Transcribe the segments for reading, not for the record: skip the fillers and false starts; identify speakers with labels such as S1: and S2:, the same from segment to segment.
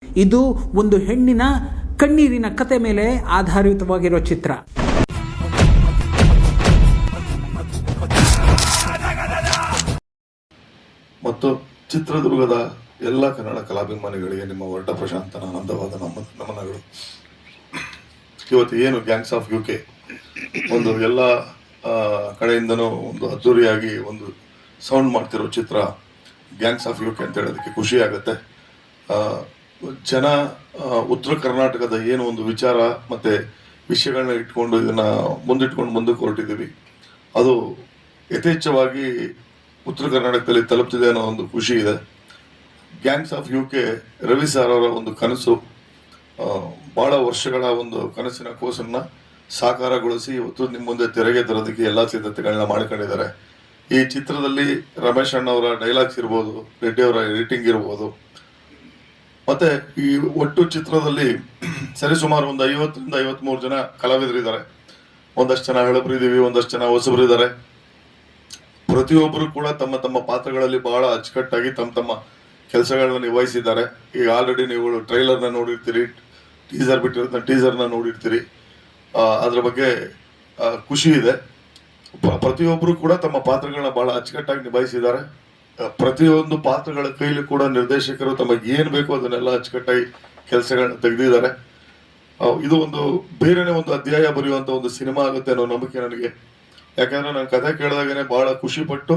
S1: ಇದು ಒಂದು ಹೆಣ್ಣಿನ ಕಣ್ಣೀರಿನ ಕತೆ ಮೇಲೆ ಆಧಾರಿತವಾಗಿರೋ ಚಿತ್ರ.
S2: ಮತ್ತು ಚಿತ್ರದುರ್ಗದ ಎಲ್ಲ ಕನ್ನಡ ಕಲಾಭಿಮಾನಿಗಳಿಗೆ ನಿಮ್ಮ ಹೊರಟ ಪ್ರಶಾಂತನ ಆನಂದವಾದ ನಮನಗಳು. ಇವತ್ತು ಏನು ಗ್ಯಾಂಗ್ಸ್ ಆಫ್ UK ಒಂದು ಎಲ್ಲ ಕಡೆಯಿಂದನೂ ಒಂದು ಅದ್ದೂರಿಯಾಗಿ ಒಂದು ಸೌಂಡ್ ಮಾಡ್ತಿರೋ ಚಿತ್ರ ಗ್ಯಾಂಗ್ಸ್ ಆಫ್ UK ಅಂತ ಹೇಳೋದಕ್ಕೆ ಖುಷಿ ಆಗುತ್ತೆ. ಜನ ಉತ್ತರ ಕರ್ನಾಟಕದ ಏನು ಒಂದು ವಿಚಾರ ಮತ್ತು ವಿಷಯಗಳನ್ನ ಇಟ್ಕೊಂಡು ಇದನ್ನು ಮುಂದಕ್ಕೆ ಹೊರಟಿದ್ದೀವಿ. ಅದು ಯಥೇಚ್ಛವಾಗಿ ಉತ್ತರ ಕರ್ನಾಟಕದಲ್ಲಿ ತಲುಪ್ತಿದೆ ಅನ್ನೋ ಒಂದು ಖುಷಿ ಇದೆ. Gangs of UK Ravi sir ಅವರ ಒಂದು ಕನಸು, ಭಾಳ ವರ್ಷಗಳ ಒಂದು ಕನಸಿನ ಕೂಸನ್ನು ಸಾಕಾರಗೊಳಿಸಿ ಇವತ್ತು ನಿಮ್ಮ ಮುಂದೆ ತೆರೆಗೆ ತರೋದಕ್ಕೆ ಎಲ್ಲ ಸಿದ್ಧತೆಗಳನ್ನ ಮಾಡ್ಕೊಂಡಿದ್ದಾರೆ. ಈ ಚಿತ್ರದಲ್ಲಿ ರಮೇಶ್ ಅಣ್ಣವರ ಡೈಲಾಗ್ಸ್ ಇರ್ಬೋದು, ರೆಡ್ಡಿ ಅವರ ಎಡಿಟಿಂಗ್ ಇರ್ಬೋದು, ಮತ್ತು ಈ ಒಟ್ಟು ಚಿತ್ರದಲ್ಲಿ ಸರಿಸುಮಾರು ಒಂದು 50ರಿಂದ 53 ಜನ ಕಲಾವಿದರಿದ್ದಾರೆ. ಒಂದಷ್ಟು ಜನ ಹಳಬರಿದ್ದೀವಿ, ಒಂದಷ್ಟು ಜನ ಹೊಸಬರಿದ್ದಾರೆ. ಪ್ರತಿಯೊಬ್ಬರು ಕೂಡ ತಮ್ಮ ತಮ್ಮ ಪಾತ್ರಗಳಲ್ಲಿ ಬಹಳ ಅಚ್ಚುಕಟ್ಟಾಗಿ ತಮ್ಮ ಕೆಲಸಗಳನ್ನ ನಿಭಾಯಿಸಿದ್ದಾರೆ. ಈಗ ಆಲ್ರೆಡಿ ನೀವು ಟ್ರೈಲರ್ನ ನೋಡಿರ್ತೀರಿ, ಟೀಸರ್ನ ನೋಡಿರ್ತೀರಿ. ಅದ್ರ ಬಗ್ಗೆ ಖುಷಿ ಇದೆ. ಪ್ರತಿಯೊಬ್ಬರು ಕೂಡ ತಮ್ಮ ಪಾತ್ರಗಳನ್ನ ಬಹಳ ಅಚ್ಚುಕಟ್ಟಾಗಿ ನಿಭಾಯಿಸಿದ್ದಾರೆ. ಪ್ರತಿಯೊಂದು ಪಾತ್ರಗಳ ಕೈಲಿ ಕೂಡ ನಿರ್ದೇಶಕರು ತಮಗೆ ಏನು ಬೇಕೋ ಅದನ್ನೆಲ್ಲ ಅಚ್ಚುಕಟ್ಟಾಗಿ ಕೆಲಸಗಳನ್ನ ತೆಗೆದಿದ್ದಾರೆ. ಇದು ಒಂದು ಬೇರೆನೇ ಒಂದು ಅಧ್ಯಾಯ ಬರೆಯುವಂಥ ಒಂದು ಸಿನಿಮಾ ಆಗುತ್ತೆ ಅನ್ನೋ ನಂಬಿಕೆ ನನಗೆ. ಯಾಕಂದ್ರೆ ನಾನು ಕಥೆ ಕೇಳಿದಾಗನೇ ಬಹಳ ಖುಷಿ ಪಟ್ಟು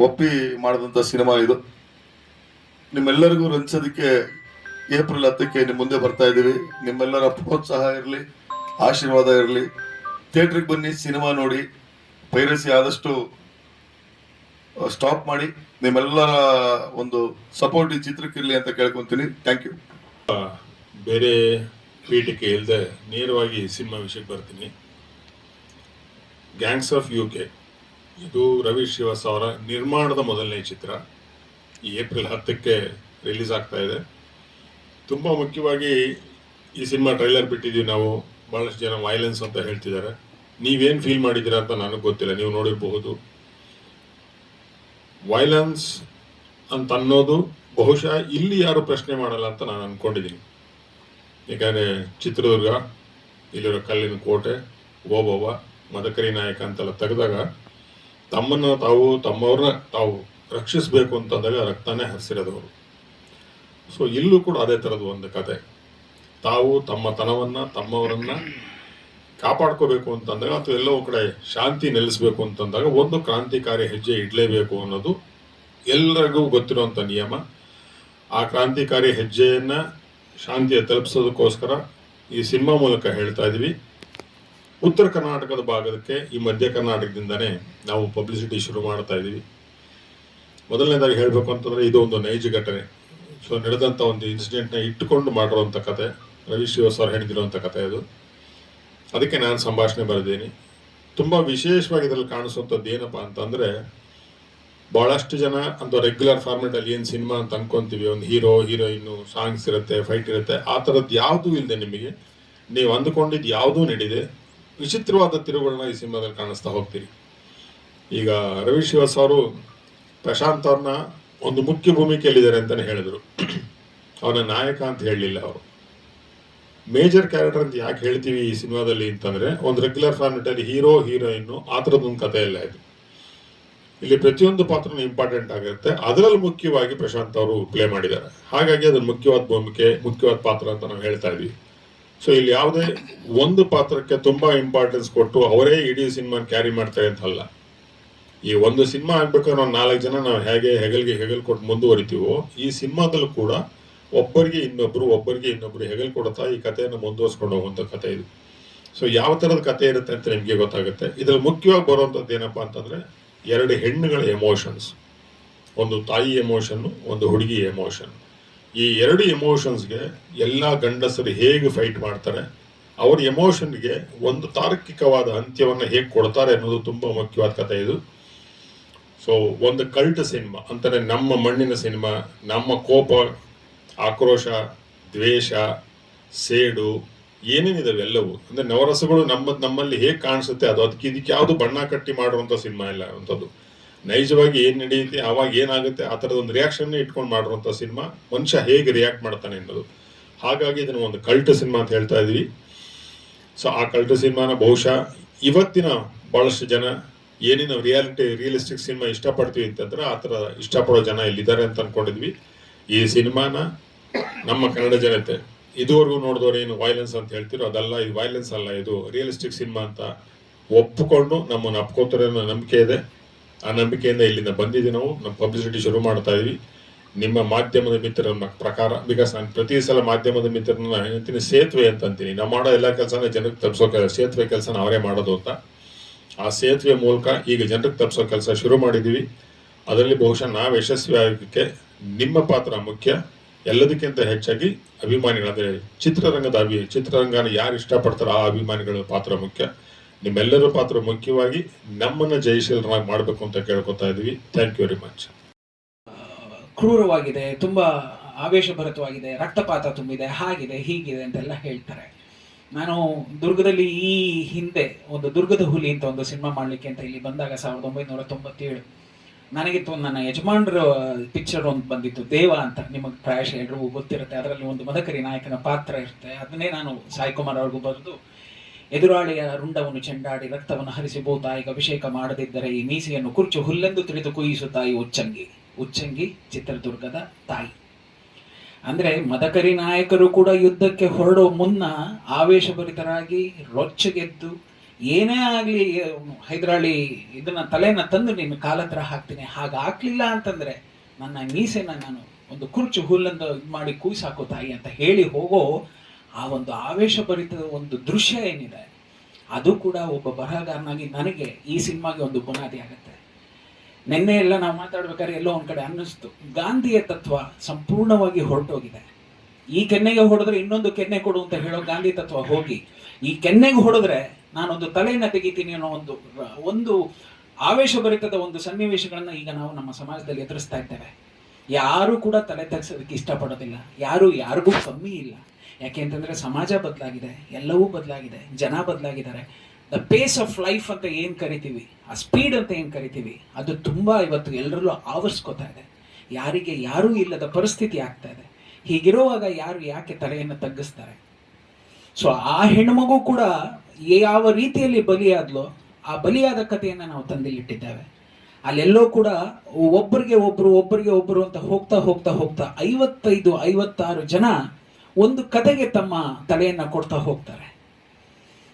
S2: ಒಪ್ಪಿ ಮಾಡಿದಂಥ ಸಿನಿಮಾ ಇದು. ನಿಮ್ಮೆಲ್ಲರಿಗೂ ರಂಜಿಸೋದಕ್ಕೆ ಏಪ್ರಿಲ್ 10ಕ್ಕೆ ನಿಮ್ಮ ಮುಂದೆ ಬರ್ತಾ ಇದ್ದೀವಿ. ನಿಮ್ಮೆಲ್ಲರ ಪ್ರೋತ್ಸಾಹ ಇರಲಿ, ಆಶೀರ್ವಾದ ಇರಲಿ. ಥಿಯೇಟ್ರಿಗೆ ಬನ್ನಿ, ಸಿನಿಮಾ ನೋಡಿ, ಪೈರಸಿ ಆದಷ್ಟು ಸ್ಟಾಪ್ ಮಾಡಿ. ನಿಮ್ಮೆಲ್ಲರ ಒಂದು ಸಪೋರ್ಟ್ ಈ ಚಿತ್ರಕ್ಕಿರಲಿ ಅಂತ ಕೇಳ್ಕೊಂತೀನಿ. Thank you.
S3: ಬೇರೆ ಪೀಠಿಕೆ ಇಲ್ಲದೆ ನೇರವಾಗಿ ಸಿನಿಮಾ ವಿಷಯಕ್ಕೆ ಬರ್ತೀನಿ. ಗ್ಯಾಂಗ್ಸ್ ಆಫ್ UK ಇದು ರವಿ ಶ್ರೀವಾಸ್ ಅವರ ನಿರ್ಮಾಣದ ಮೊದಲನೇ ಚಿತ್ರ. ಈ ಏಪ್ರಿಲ್ 10ಕ್ಕೆ ರಿಲೀಸ್ ಆಗ್ತಾ ಇದೆ. ತುಂಬ ಮುಖ್ಯವಾಗಿ ಈ ಸಿನಿಮಾ ಟ್ರೈಲರ್ ಬಿಟ್ಟಿದ್ದೀವಿ ನಾವು. ಭಾಳಷ್ಟು ಜನ ವೈಲೆನ್ಸ್ ಅಂತ ಹೇಳ್ತಿದ್ದಾರೆ. ನೀವೇನು ಫೀಲ್ ಮಾಡಿದ್ದೀರಾ ಅಂತ ನನಗೆ ಗೊತ್ತಿಲ್ಲ, ನೀವು ನೋಡಿರಬಹುದು. ವೈಲೆನ್ಸ್ ಅಂತ ಅನ್ನೋದು ಬಹುಶಃ ಇಲ್ಲಿ ಯಾರು ಪ್ರಶ್ನೆ ಮಾಡಲ್ಲ ಅಂತ ನಾನು ಅಂದ್ಕೊಂಡಿದ್ದೀನಿ. ಯಾಕಂದರೆ ಚಿತ್ರದುರ್ಗ, ಇಲ್ಲಿರೋ ಕಲ್ಲಿನ ಕೋಟೆ, ಓಬವ್ವ, ಮದಕರಿ ನಾಯಕ ಅಂತೆಲ್ಲ ತೆಗೆದಾಗ ತಮ್ಮವ್ರನ್ನ ತಾವು ರಕ್ಷಿಸಬೇಕು ಅಂತಂದಾಗ ರಕ್ತನೇ ಹರಿಸಿರೋದವರು. ಸೊ ಇಲ್ಲೂ ಕೂಡ ಅದೇ ಥರದ ಒಂದು ಕತೆ. ತಾವು ತಮ್ಮವರನ್ನ ಕಾಪಾಡ್ಕೋಬೇಕು ಅಂತಂದಾಗ ಅಥವಾ ಎಲ್ಲೋ ಕಡೆ ಶಾಂತಿ ನೆಲೆಸಬೇಕು ಅಂತಂದಾಗ ಒಂದು ಕ್ರಾಂತಿಕಾರಿ ಹೆಜ್ಜೆ ಇಡಲೇಬೇಕು ಅನ್ನೋದು ಎಲ್ಲರಿಗೂ ಗೊತ್ತಿರುವಂಥ ನಿಯಮ. ಆ ಕ್ರಾಂತಿಕಾರಿ ಹೆಜ್ಜೆಯನ್ನು ಶಾಂತಿಯ ತಲುಪಿಸೋದಕ್ಕೋಸ್ಕರ ಈ ಸಿನಿಮಾ ಮೂಲಕ ಹೇಳ್ತಾ ಇದ್ದೀವಿ. ಉತ್ತರ ಕರ್ನಾಟಕದ ಭಾಗಕ್ಕೆ ಈ ಮಧ್ಯ ಕರ್ನಾಟಕದಿಂದನೇ ನಾವು ಪಬ್ಲಿಸಿಟಿ ಶುರು ಮಾಡ್ತಾ ಇದ್ದೀವಿ. ಮೊದಲನೇದಾಗಿ ಹೇಳಬೇಕು ಅಂತಂದರೆ ಇದು ಒಂದು ನೈಜ ಘಟನೆ. ಸೊ ನಡೆದಂಥ ಒಂದು ಇನ್ಸಿಡೆಂಟ್ನ ಇಟ್ಟುಕೊಂಡು ಮಾಡಿರುವಂಥ ಕತೆ, ರವಿ ಶ್ರೀವಾಸ್ ಅವರು ಹೇಳಿದಿರುವಂಥ ಕತೆ ಅದು. ಅದಕ್ಕೆ ನಾನು ಸಂಭಾಷಣೆ ಬರೆದೀನಿ. ತುಂಬ ವಿಶೇಷವಾಗಿ ಇದರಲ್ಲಿ ಕಾಣಿಸುವಂಥದ್ದು ಏನಪ್ಪ ಅಂತಂದರೆ, ಭಾಳಷ್ಟು ಜನ ಅಂತ ರೆಗ್ಯುಲರ್ ಫಾರ್ಮೆಟಲ್ಲಿ ಏನು ಸಿನಿಮಾ ಅಂತ ಅನ್ಕೊಂತೀವಿ, ಒಂದು ಹೀರೋ ಹೀರೋಯಿನ್ನು, ಸಾಂಗ್ಸ್ ಇರುತ್ತೆ, ಫೈಟ್ ಇರುತ್ತೆ, ಆ ಥರದ್ದು ಯಾವುದೂ ಇಲ್ಲದೆ ನಿಮಗೆ ನೀವು ಅಂದುಕೊಂಡಿದ್ದು ಯಾವುದೂ ನಡೀದೆ ವಿಚಿತ್ರವಾದ ತಿರುವುಗಳನ್ನ ಈ ಸಿನಿಮಾದಲ್ಲಿ ಕಾಣಿಸ್ತಾ ಹೋಗ್ತೀರಿ. ಈಗ ರವಿ ಶ್ರೀವಾಸ್ ಅವರು ಪ್ರಶಾಂತ್ ಅವ್ರನ್ನ ಒಂದು ಮುಖ್ಯ ಭೂಮಿಕೆಯಲ್ಲಿದ್ದಾರೆ ಅಂತಲೇ ಹೇಳಿದರು. ಅವನ ನಾಯಕ ಅಂತ ಹೇಳಲಿಲ್ಲ. ಅವರು ಮೇಜರ್ ಕ್ಯಾರೆಕ್ಟರ್ ಅಂತ ಯಾಕೆ ಹೇಳ್ತೀವಿ ಈ ಸಿನಿಮಾದಲ್ಲಿ ಅಂತಂದರೆ, ಒಂದು ರೆಗ್ಯುಲರ್ ಫಾರ್ಮೆಟಲ್ಲಿ ಹೀರೋ ಹೀರೋಯಿನ್ನು ಆ ಥರದ್ದೊಂದು ಕಥೆ ಇಲ್ಲ ಇದು. ಇಲ್ಲಿ ಪ್ರತಿಯೊಂದು ಪಾತ್ರನೂ ಇಂಪಾರ್ಟೆಂಟ್ ಆಗಿರುತ್ತೆ. ಅದರಲ್ಲಿ ಮುಖ್ಯವಾಗಿ ಪ್ರಶಾಂತ್ ಅವರು ಪ್ಲೇ ಮಾಡಿದ್ದಾರೆ. ಹಾಗಾಗಿ ಅದನ್ನು ಮುಖ್ಯವಾದ ಭೂಮಿಕೆ, ಮುಖ್ಯವಾದ ಪಾತ್ರ ಅಂತ ನಾವು ಹೇಳ್ತಾ ಇದ್ವಿ. ಸೊ ಇಲ್ಲಿ ಯಾವುದೇ ಒಂದು ಪಾತ್ರಕ್ಕೆ ತುಂಬ ಇಂಪಾರ್ಟೆನ್ಸ್ ಕೊಟ್ಟು ಅವರೇ ಇಡೀ ಸಿನಿಮಾ ಕ್ಯಾರಿ ಮಾಡ್ತಾರೆ ಅಂತಲ್ಲ. ಈ ಒಂದು ಸಿನಿಮಾ ಆಗ್ಬೇಕಾದ್ರೆ ನಾವು 4 ಜನ ನಾವು ಹೇಗೆ ಹೆಗಲ್ ಕೊಟ್ಟು ಮುಂದುವರಿತೀವೋ, ಈ ಸಿನಿಮಾದಲ್ಲೂ ಕೂಡ ಒಬ್ಬರಿಗೆ ಇನ್ನೊಬ್ಬರು ಹೆಗಲ್ ಕೊಡ್ತಾ ಈ ಕಥೆಯನ್ನು ಮುಂದುವರ್ಸ್ಕೊಂಡು ಹೋಗುವಂಥ ಕಥೆ ಇದು. ಸೊ ಯಾವ ಥರದ ಕಥೆ ಇರುತ್ತೆ ಅಂತ ನಿಮಗೆ ಗೊತ್ತಾಗುತ್ತೆ. ಇದರಲ್ಲಿ ಮುಖ್ಯವಾಗಿ ಬರುವಂಥದ್ದು ಏನಪ್ಪ ಅಂತಂದರೆ, 2 ಹೆಣ್ಣುಗಳ ಎಮೋಷನ್ಸ್, ಒಂದು ತಾಯಿ ಎಮೋಷನ್ನು, ಒಂದು ಹುಡುಗಿ ಎಮೋಷನ್. ಈ 2 ಎಮೋಷನ್ಸ್ಗೆ ಎಲ್ಲ ಗಂಡಸರು ಹೇಗೆ ಫೈಟ್ ಮಾಡ್ತಾರೆ, ಅವ್ರ ಎಮೋಷನ್ಗೆ ಒಂದು ತಾರ್ಕಿಕವಾದ ಅಂತ್ಯವನ್ನು ಹೇಗೆ ಕೊಡ್ತಾರೆ ಅನ್ನೋದು ತುಂಬ ಮುಖ್ಯವಾದ ಕಥೆ ಇದು. ಸೊ ಒಂದು ಕಲ್ಟ್ ಸಿನಿಮಾ ಅಂತಾರೆ, ನಮ್ಮ ಮಣ್ಣಿನ ಸಿನಿಮಾ, ನಮ್ಮ ಕೋಪ, ಆಕ್ರೋಶ, ದ್ವೇಷ, ಸೇಡು ಏನೇನಿದಾವೆ ಎಲ್ಲವೂ ಅಂದರೆ ನವರಸಗಳು ನಮ್ಮಲ್ಲಿ ಹೇಗೆ ಕಾಣಿಸುತ್ತೆ ಅದು. ಇದಕ್ಕೆ ಯಾವುದು ಬಣ್ಣ ಕಟ್ಟಿ ಮಾಡುವಂಥ ಸಿನಿಮಾ ಇಲ್ಲ ಅಂಥದ್ದು. ನೈಜವಾಗಿ ಏನು ನಡೆಯುತ್ತೆ, ಆವಾಗ ಏನಾಗುತ್ತೆ ಆ ಥರದ ಒಂದು ರಿಯಾಕ್ಷನ್ನೇ ಇಟ್ಕೊಂಡು ಮಾಡಿರುವಂಥ ಸಿನಿಮಾ. ಮನುಷ್ಯ ಹೇಗೆ ರಿಯಾಕ್ಟ್ ಮಾಡ್ತಾನೆ ಅನ್ನೋದು. ಹಾಗಾಗಿ ಇದನ್ನು ಒಂದು ಕಲ್ಟ್ ಸಿನಿಮಾ ಅಂತ ಹೇಳ್ತಾ ಇದೀವಿ. ಸೊ ಆ ಕಲ್ಟ್ ಸಿನಿಮಾನ ಬಹುಶಃ ಇವತ್ತಿನ ಬಹಳಷ್ಟು ಜನ ಏನೇನು ರಿಯಲಿಸ್ಟಿಕ್ ಸಿನಿಮಾ ಇಷ್ಟಪಡ್ತೀವಿ ಅಂತಂದ್ರೆ ಆ ಥರ ಇಷ್ಟಪಡೋ ಜನ ಇಲ್ಲಿದ್ದಾರೆ ಅಂತ ಅನ್ಕೊಂಡಿದ್ವಿ. ಈ ಸಿನಿಮಾನ ನಮ್ಮ ಕನ್ನಡ ಜನತೆ ಇದುವರೆಗೂ ನೋಡಿದವ್ರು ಏನು ವೈಲೆನ್ಸ್ ಅಂತ ಹೇಳ್ತಿರೋ ಅದಲ್ಲ, ಇದು ವೈಲೆನ್ಸ್ ಅಲ್ಲ, ಇದು ರಿಯಲಿಸ್ಟಿಕ್ ಸಿನಿಮಾ ಅಂತ ಒಪ್ಪಿಕೊಂಡು ನಮ್ಮನ್ನು ಅಪ್ಕೋತಾರೆ ಅನ್ನೋ ನಂಬಿಕೆ ಇದೆ. ಆ ನಂಬಿಕೆಯಿಂದ ಇಲ್ಲಿಂದ ಬಂದಿದ್ದೀವಿ. ನಾವು ನಮ್ಮ ಪಬ್ಲಿಸಿಟಿ ಶುರು ಮಾಡ್ತಾ ಇದೀವಿ ನಿಮ್ಮ ಮಾಧ್ಯಮದ ಮಿತ್ರರ ಪ್ರಕಾರ. ಬಿಕಾಸ್ ನಾನು ಪ್ರತಿ ಸಲ ಮಾಧ್ಯಮದ ಮಿತ್ರರನ್ನ ಹೇಳ್ತೀನಿ ಸೇತುವೆ ಅಂತ ಅಂತೀನಿ. ನಾವು ಮಾಡೋ ಎಲ್ಲ ಕೆಲಸನ ಜನಕ್ಕೆ ತಪ್ಪಿಸೋ ಸೇತುವೆ ಕೆಲಸನ ಅವರೇ ಮಾಡೋದು ಅಂತ. ಆ ಸೇತುವೆ ಮೂಲಕ ಈಗ ಜನರಿಗೆ ತಪ್ಪಿಸೋ ಕೆಲಸ ಶುರು ಮಾಡಿದ್ದೀವಿ. ಅದರಲ್ಲಿ ಬಹುಶಃ ನಾವು ಯಶಸ್ವಿ ಆಗೋಕ್ಕೆ ನಿಮ್ಮ ಪಾತ್ರ ಮುಖ್ಯ. ಎಲ್ಲದಕ್ಕಿಂತ ಹೆಚ್ಚಾಗಿ ಅಭಿಮಾನಿಗಳಂದರೆ ಚಿತ್ರರಂಗನ ಯಾರು ಇಷ್ಟಪಡ್ತಾರೋ ಆ ಅಭಿಮಾನಿಗಳ ಪಾತ್ರ ಮುಖ್ಯ. ನಿಮ್ಮೆಲ್ಲರ ಪಾತ್ರ ಮುಖ್ಯವಾಗಿ ನಮ್ಮನ್ನ ಜಯಶೀಲರಾಗಿ ಮಾಡಬೇಕು ಅಂತ ಕೇಳ್ಕೊತಾ ಇದೀವಿ. Thank you very much.
S4: ಕ್ರೂರವಾಗಿದೆ, ತುಂಬಾ ಆವೇಶಭರಿತವಾಗಿದೆ, ರಕ್ತಪಾತ ತುಂಬಿದೆ, ಹಾಗಿದೆ ಹೀಗಿದೆ ಅಂತೆಲ್ಲ ಹೇಳ್ತಾರೆ. ನಾನು ದುರ್ಗದಲ್ಲಿ ಈ ಹಿಂದೆ ಒಂದು ದುರ್ಗದ ಹುಲಿ ಅಂತ ಒಂದು ಸಿನಿಮಾ ಮಾಡ್ಲಿಕ್ಕೆ ಅಂತ ಇಲ್ಲಿ ಬಂದಾಗ 1997 ನನಗಿತ್ತು ನನ್ನ ಯಜಮಾನ್ರ ಪಿಕ್ಚರ್ ಒಂದು ಬಂದಿತ್ತು, ದೇವ ಅಂತ. ನಿಮಗೆ ಪ್ರಾಯಶಃ ಎಲ್ರಿಗೂ ಗೊತ್ತಿರುತ್ತೆ. ಅದರಲ್ಲಿ ಒಂದು ಮದಕರಿ ನಾಯಕನ ಪಾತ್ರ ಇರುತ್ತೆ. ಅದನ್ನೇ ನಾನು ಸಾಯಿ ಕುಮಾರ್ ಅವ್ರಿಗೂ ಬರೆದು, ಎದುರಾಳಿಯ ರುಂಡವನ್ನು ಚೆಂಡಾಡಿ ರಕ್ತವನ್ನು ಹರಿಸಿ ಭೂತಾಯಿಗೆ ಅಭಿಷೇಕ ಮಾಡದಿದ್ದರೆ ಈ ಮೀಸೆಯನ್ನು ಕುರ್ಚು ಹುಲ್ಲೆಂದು ತಿಳಿದು ಕುಯಿಸು ತಾಯಿ ಉಚ್ಚಂಗಿ ಚಿತ್ರದುರ್ಗದ ತಾಯಿ. ಅಂದ್ರೆ ಮದಕರಿ ನಾಯಕರು ಕೂಡ ಯುದ್ಧಕ್ಕೆ ಹೊರಡೋ ಮುನ್ನ ಆವೇಶಭರಿತರಾಗಿ ರೊಚ್ಚಗೆದ್ದು, ಏನೇ ಆಗ್ಲಿ ಹೈದರಾಳಿ ಇದನ್ನ ತಲೆನ ತಂದು ನಿನ್ನ ಕಾಲತ್ರ ಹಾಕ್ತೀನಿ, ಹಾಗಾಗ್ಲಿಲ್ಲ ಅಂತಂದ್ರೆ ನನ್ನ ಮೀಸೆನ ನಾನು ಒಂದು ಕುರ್ಚು ಹುಲ್ಲಂದು ಇದು ಮಾಡಿ ಕೂಸಾಕೋ ತಾಯಿ ಅಂತ ಹೇಳಿ ಹೋಗೋ ಆ ಒಂದು ಆವೇಶಭರಿತದ ಒಂದು ದೃಶ್ಯ ಏನಿದೆ, ಅದು ಕೂಡ ಒಬ್ಬ ಬರಹಗಾರನಾಗಿ ನನಗೆ ಈ ಸಿನಿಮಾಗೆ ಒಂದು ಬುನಾದಿ ಆಗುತ್ತೆ. ನಿನ್ನೆ ಎಲ್ಲ ನಾವು ಮಾತಾಡ್ಬೇಕಾದ್ರೆ ಎಲ್ಲೋ ಒಂದ್ ಕಡೆ ಅನ್ನಿಸ್ತು, ಗಾಂಧಿಯ ತತ್ವ ಸಂಪೂರ್ಣವಾಗಿ ಹೊರಟೋಗಿದೆ. ಈ ಕೆನ್ನೆಗೆ ಹೊಡೆದ್ರೆ ಇನ್ನೊಂದು ಕೆನ್ನೆ ಕೊಡು ಅಂತ ಹೇಳೋ ಗಾಂಧಿ ತತ್ವ ಹೋಗಿ, ಈ ಕೆನ್ನೆಗೆ ಹೊಡೆದ್ರೆ ನಾನೊಂದು ತಲೆಯನ್ನ ತೆಗಿತೀನಿ ಅನ್ನೋ ಒಂದು ಆವೇಶಭರಿತದ ಒಂದು ಸನ್ನಿವೇಶಗಳನ್ನ ಈಗ ನಾವು ನಮ್ಮ ಸಮಾಜದಲ್ಲಿ ಎದುರಿಸ್ತಾ ಇದ್ದೇವೆ. ಯಾರು ಕೂಡ ತಲೆ ತೆಗೆಸೋದಕ್ಕೆ ಇಷ್ಟಪಡೋದಿಲ್ಲ, ಯಾರಿಗೂ ಕಮ್ಮಿ ಇಲ್ಲ. ಯಾಕೆ ಅಂತಂದ್ರೆ ಸಮಾಜ ಬದಲಾಗಿದೆ, ಎಲ್ಲವೂ ಬದಲಾಗಿದೆ, ಜನ ಬದಲಾಗಿದ್ದಾರೆ. ದ ಪೇಸ್ ಆಫ್ ಲೈಫ್ ಅಂತ ಏನ್ ಕರಿತೀವಿ, ಆ ಸ್ಪೀಡ್ ಅಂತ ಏನ್ ಕರಿತೀವಿ, ಅದು ತುಂಬಾ ಇವತ್ತು ಎಲ್ಲರಲ್ಲೂ ಆವರಿಸ್ಕೋತಾ ಇದೆ. ಯಾರೂ ಇಲ್ಲದ ಪರಿಸ್ಥಿತಿ ಆಗ್ತಾ ಇದೆ. ಹೀಗಿರುವಾಗ ಯಾಕೆ ತಲೆಯನ್ನು ತಗ್ಗಿಸ್ತಾರೆ? ಸೊ ಆ ಹೆಣ್ಮಗು ಕೂಡ ಯಾವ ರೀತಿಯಲ್ಲಿ ಬಲಿಯಾದ್ಲೋ ಆ ಬಲಿಯಾದ ಕಥೆಯನ್ನ ನಾವು ತಂದಿಲ್ಲಿಟ್ಟಿದ್ದೇವೆ. ಅಲ್ಲೆಲ್ಲೋ ಕೂಡ ಒಬ್ಬರಿಗೆ ಒಬ್ಬರು ಅಂತ ಹೋಗ್ತಾ 55-56 ಜನ ಒಂದು ಕತೆಗೆ ತಮ್ಮ ತಲೆಯನ್ನ ಕೊಡ್ತಾ ಹೋಗ್ತಾರೆ.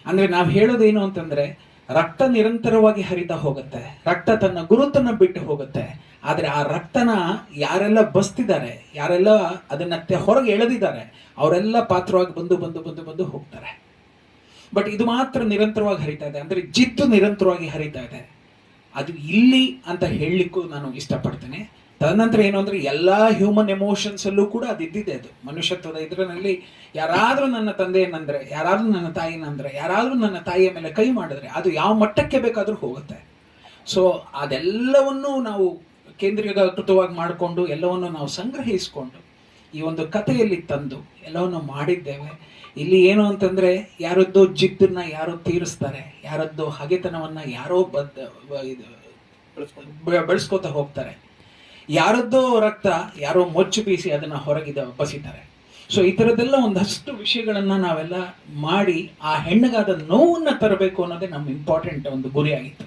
S4: ಅಂದ್ರೆ ನಾವು ಹೇಳೋದೇನು ಅಂತಂದ್ರೆ, ರಕ್ತ ನಿರಂತರವಾಗಿ ಹರಿತಾ ಹೋಗುತ್ತೆ, ರಕ್ತ ತನ್ನ ಗುರುತನ್ನ ಬಿಟ್ಟು ಹೋಗುತ್ತೆ. ಆದ್ರೆ ಆ ರಕ್ತನ ಯಾರೆಲ್ಲ ಬಸ್ತಿದ್ದಾರೆ, ಯಾರೆಲ್ಲ ಅದನ್ನ ಹೊರಗೆ ಎಳೆದಿದ್ದಾರೆ, ಅವರೆಲ್ಲ ಪಾತ್ರವಾಗಿ ಬಂದು ಹೋಗ್ತಾರೆ. ಬಟ್ ಇದು ಮಾತ್ರ ನಿರಂತರವಾಗಿ ಹರಿತಾ ಇದೆ, ಅಂದ್ರೆ ಜಿದ್ದು ನಿರಂತರವಾಗಿ ಹರಿತಾ ಇದೆ. ಅದು ಇಲ್ಲಿ ಅಂತ ಹೇಳಲಿಕ್ಕೂ ನಾನು ಇಷ್ಟಪಡ್ತೇನೆ. ತದನಂತರ ಏನು ಅಂದ್ರೆ, ಎಲ್ಲಾ ಹ್ಯೂಮನ್ ಎಮೋಷನ್ಸ್ ಅಲ್ಲೂ ಕೂಡ ಅದಿದ್ದಿದೆ. ಅದು ಮನುಷ್ಯತ್ವದ ಇದರಲ್ಲಿ ಯಾರಾದ್ರೂ ನನ್ನ ತಂದೆಯನ್ನಂದ್ರೆ, ಯಾರಾದ್ರೂ ನನ್ನ ತಾಯಿನಂದ್ರೆ, ಯಾರಾದ್ರೂ ನನ್ನ ತಾಯಿಯ ಮೇಲೆ ಕೈ ಮಾಡಿದ್ರೆ ಅದು ಯಾವ ಮಟ್ಟಕ್ಕೆ ಬೇಕಾದ್ರೂ ಹೋಗುತ್ತೆ. ಸೊ ಅದೆಲ್ಲವನ್ನೂ ನಾವು ಕೇಂದ್ರೀಕೃತವಾಗಿ ಮಾಡಿಕೊಂಡು ಎಲ್ಲವನ್ನು ನಾವು ಸಂಗ್ರಹಿಸಿಕೊಂಡು ಈ ಒಂದು ಕಥೆಯಲ್ಲಿ ತಂದು ಎಲ್ಲವನ್ನು ಮಾಡಿದ್ದೇವೆ. ಇಲ್ಲಿ ಏನು ಅಂತಂದ್ರೆ, ಯಾರದ್ದೋ ಜಿದ್ದನ್ನ ಯಾರೋ ತೀರಿಸ್ತಾರೆ, ಯಾರದ್ದೋ ಹಗೆತನವನ್ನ ಯಾರೋ ಬೆಳೆಸ್ಕೋತಾ ಹೋಗ್ತಾರೆ, ಯಾರದ್ದೋ ರಕ್ತ ಯಾರೋ ಮೊಚ್ಚು ಬೀಸಿ ಅದನ್ನ ಹೊರಗಿದ ಬಸಿತಾರೆ. ಸೊ ಈ ಥರದ್ದೆಲ್ಲ ಒಂದಷ್ಟು ವಿಷಯಗಳನ್ನ ನಾವೆಲ್ಲ ಮಾಡಿ ಆ ಹೆಣ್ಣಿಗಾದ ನೋವನ್ನ ತರಬೇಕು ಅನ್ನೋದೇ ನಮ್ಮ ಇಂಪಾರ್ಟೆಂಟ್ ಒಂದು ಗುರಿ ಆಗಿತ್ತು.